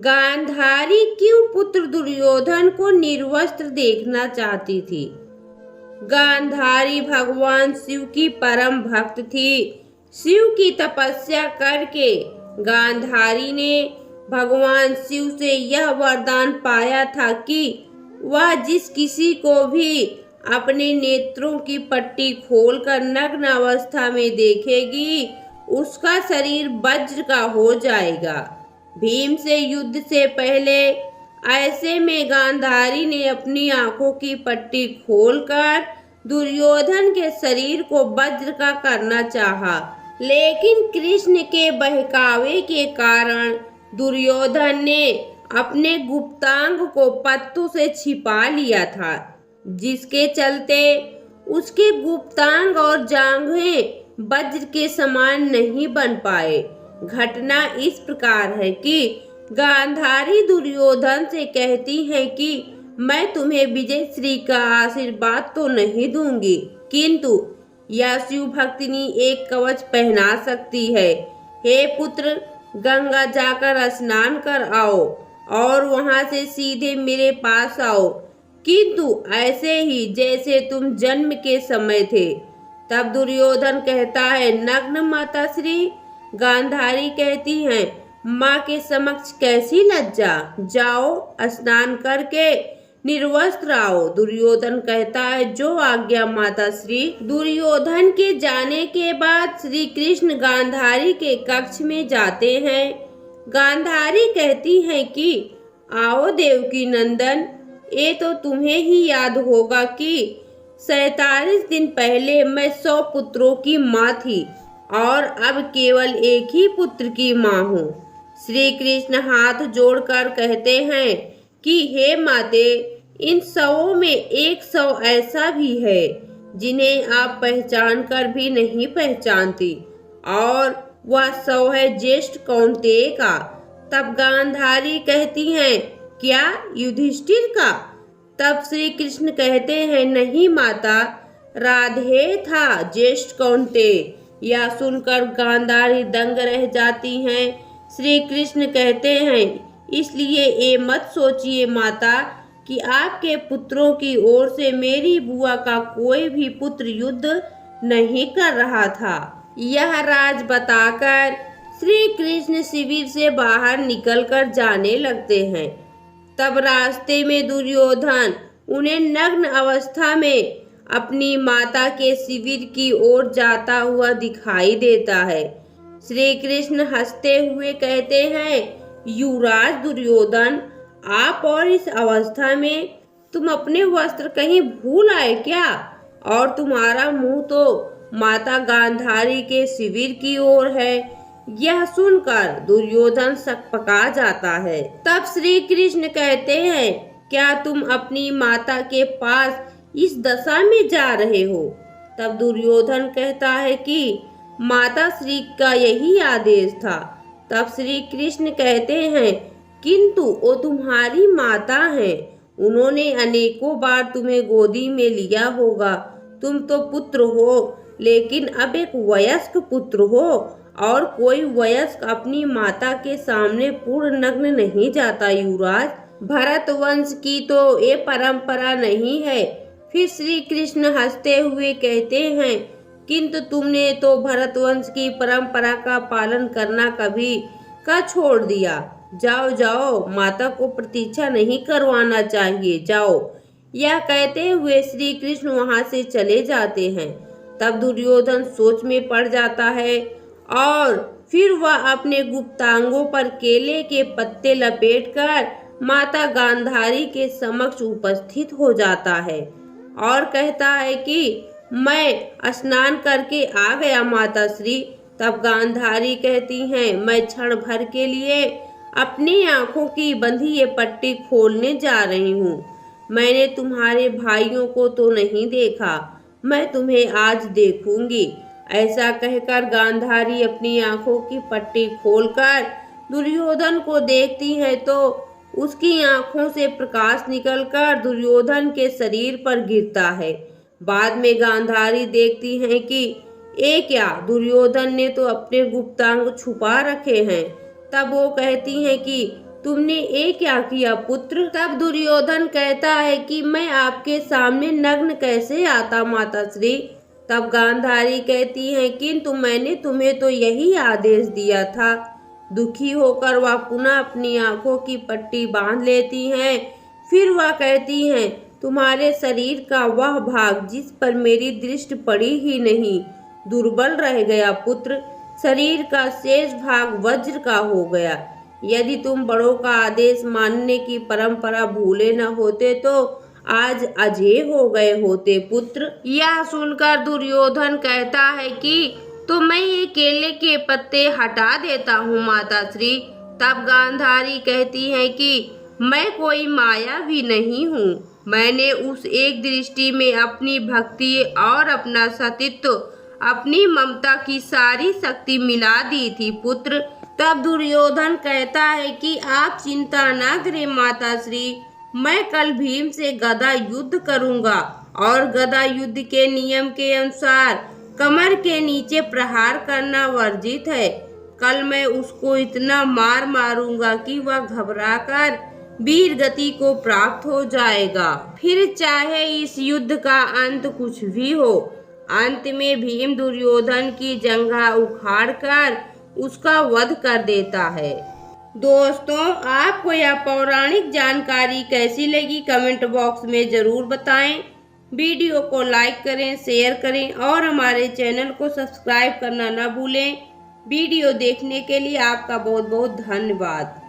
गांधारी क्यों पुत्र दुर्योधन को निर्वस्त्र देखना चाहती थी? गांधारी भगवान शिव की परम भक्त थी। शिव की तपस्या करके गांधारी ने भगवान शिव से यह वरदान पाया था कि वह जिस किसी को भी अपने नेत्रों की पट्टी खोलकर नग्न अवस्था में देखेगी, उसका शरीर वज्र का हो जाएगा। भीम से युद्ध से पहले ऐसे में गांधारी ने अपनी आंखों की पट्टी खोलकर दुर्योधन के शरीर को वज्र का करना चाहा, लेकिन कृष्ण के बहकावे के कारण दुर्योधन ने अपने गुप्तांग को पत्तों से छिपा लिया था, जिसके चलते उसके गुप्तांग और जांघें वज्र के समान नहीं बन पाए। घटना इस प्रकार है कि गांधारी दुर्योधन से कहती है कि मैं तुम्हें विजय श्री का आशीर्वाद तो नहीं दूंगी, किंतु यह शिव भक्तिनी एक कवच पहना सकती है। हे पुत्र, गंगा जाकर स्नान कर आओ और वहां से सीधे मेरे पास आओ, किंतु ऐसे ही जैसे तुम जन्म के समय थे। तब दुर्योधन कहता है, नग्न माता श्री। गांधारी कहती है, माँ के समक्ष कैसी लज्जा, जाओ स्नान करके निर्वस्त्र आओ। दुर्योधन कहता है, जो आज्ञा माता श्री। दुर्योधन के जाने के बाद श्री कृष्ण गांधारी के कक्ष में जाते हैं। गांधारी कहती हैं कि आओ देवकी नंदन, ये तो तुम्हें ही याद होगा कि 47 दिन पहले मैं 100 पुत्रों की माँ थी और अब केवल एक ही पुत्र की माँ हूँ। श्री कृष्ण हाथ जोड़कर कहते हैं कि हे माते, इन 100 में 100 ऐसा भी है जिन्हें आप पहचान कर भी नहीं पहचानती, और वह 100 है ज्येष्ठ कौन्तेय का। तब गांधारी कहती हैं, क्या युधिष्ठिर का? तब श्री कृष्ण कहते हैं, नहीं माता, राधे था ज्येष्ठ कौन्तेय। यह सुनकर गांधारी दंग रह जाती हैं। श्री कृष्ण कहते हैं, इसलिए ये मत सोचिए माता कि आपके पुत्रों की ओर से मेरी बुआ का कोई भी पुत्र युद्ध नहीं कर रहा था। यह राज बताकर श्री कृष्ण शिविर से बाहर निकलकर जाने लगते हैं। तब रास्ते में दुर्योधन उन्हें नग्न अवस्था में अपनी माता के शिविर की ओर जाता हुआ दिखाई देता है। श्री कृष्ण हंसते हुए कहते हैं, युवराज दुर्योधन, आप और इस अवस्था में तुम अपने वस्त्र कहीं भूल आए क्या? और तुम्हारा मुंह तो माता गांधारी के शिविर की ओर है। यह सुनकर दुर्योधन सकपका जाता है। तब श्री कृष्ण कहते हैं, क्या तुम अपनी माता के पास इस दशा में जा रहे हो? तब दुर्योधन कहता है कि माता श्री का यही आदेश था। तब श्री कृष्ण कहते हैं, किंतु वो तुम्हारी माता हैं, उन्होंने अनेकों बार तुम्हें गोदी में लिया होगा। तुम तो पुत्र हो, लेकिन अब एक वयस्क पुत्र हो, और कोई वयस्क अपनी माता के सामने पूर्ण नग्न नहीं जाता युवराज। भरत वंश की तो ये परंपरा नहीं है। फिर श्री कृष्ण हंसते हुए कहते हैं, किंतु तुमने तो भरत वंश की परंपरा का पालन करना कभी का छोड़ दिया। जाओ जाओ, माता को प्रतीक्षा नहीं करवाना चाहिए, जाओ। यह कहते हुए श्री कृष्ण वहां से चले जाते हैं। तब दुर्योधन सोच में पड़ जाता है और फिर वह अपने गुप्तांगों पर केले के पत्ते लपेटकर माता गांधारी के समक्ष उपस्थित हो जाता है और कहता है कि मैं स्नान करके आ गया माता श्री। तब गांधारी कहती हैं, मैं क्षण भर के लिए अपनी आंखों की बंधी ये पट्टी खोलने जा रही हूँ। मैंने तुम्हारे भाइयों को तो नहीं देखा, मैं तुम्हें आज देखूंगी। ऐसा कहकर गांधारी अपनी आंखों की पट्टी खोलकर दुर्योधन को देखती है तो उसकी आंखों से प्रकाश निकलकर दुर्योधन के शरीर पर गिरता है। बाद में गांधारी देखती हैं कि ये क्या, दुर्योधन ने तो अपने गुप्तांग छुपा रखे हैं। तब वो कहती हैं कि तुमने ये क्या किया पुत्र? तब दुर्योधन कहता है कि मैं आपके सामने नग्न कैसे आता माताश्री। तब गांधारी कहती है किंतु मैंने तुम्हें तो यही आदेश दिया था। दुखी होकर वह पुनः अपनी आंखों की पट्टी बांध लेती हैं। फिर वह कहती हैं तुम्हारे शरीर का वह भाग जिस पर मेरी दृष्टि पड़ी ही नहीं दुर्बल रह गया पुत्र। शरीर का शेष भाग वज्र का हो गया। यदि तुम बड़ों का आदेश मानने की परंपरा भूले न होते तो आज अजेय हो गए होते पुत्र। यह सुनकर दुर्योधन कहता है कि तो मैं ये केले के पत्ते हटा देता हूँ माताश्री। तब गांधारी कहती है कि मैं कोई माया भी नहीं हूँ। मैंने उस एक दृष्टि में अपनी भक्ति और अपना सतीत्व अपनी ममता की सारी शक्ति मिला दी थी पुत्र। तब दुर्योधन कहता है कि आप चिंता न करें माताश्री, मैं कल भीम से गदा युद्ध करूंगा और गदा युद्ध के नियम के अनुसार कमर के नीचे प्रहार करना वर्जित है। कल मैं उसको इतना मार मारूंगा कि वह घबराकर वीर गति को प्राप्त हो जाएगा। फिर चाहे इस युद्ध का अंत कुछ भी हो। अंत में भीम दुर्योधन की जंघा उखाड़कर उसका वध कर देता है। दोस्तों, आपको यह पौराणिक जानकारी कैसी लगी कमेंट बॉक्स में जरूर बताएं। वीडियो को लाइक करें, शेयर करें और हमारे चैनल को सब्सक्राइब करना न भूलें। वीडियो देखने के लिए आपका बहुत बहुत धन्यवाद।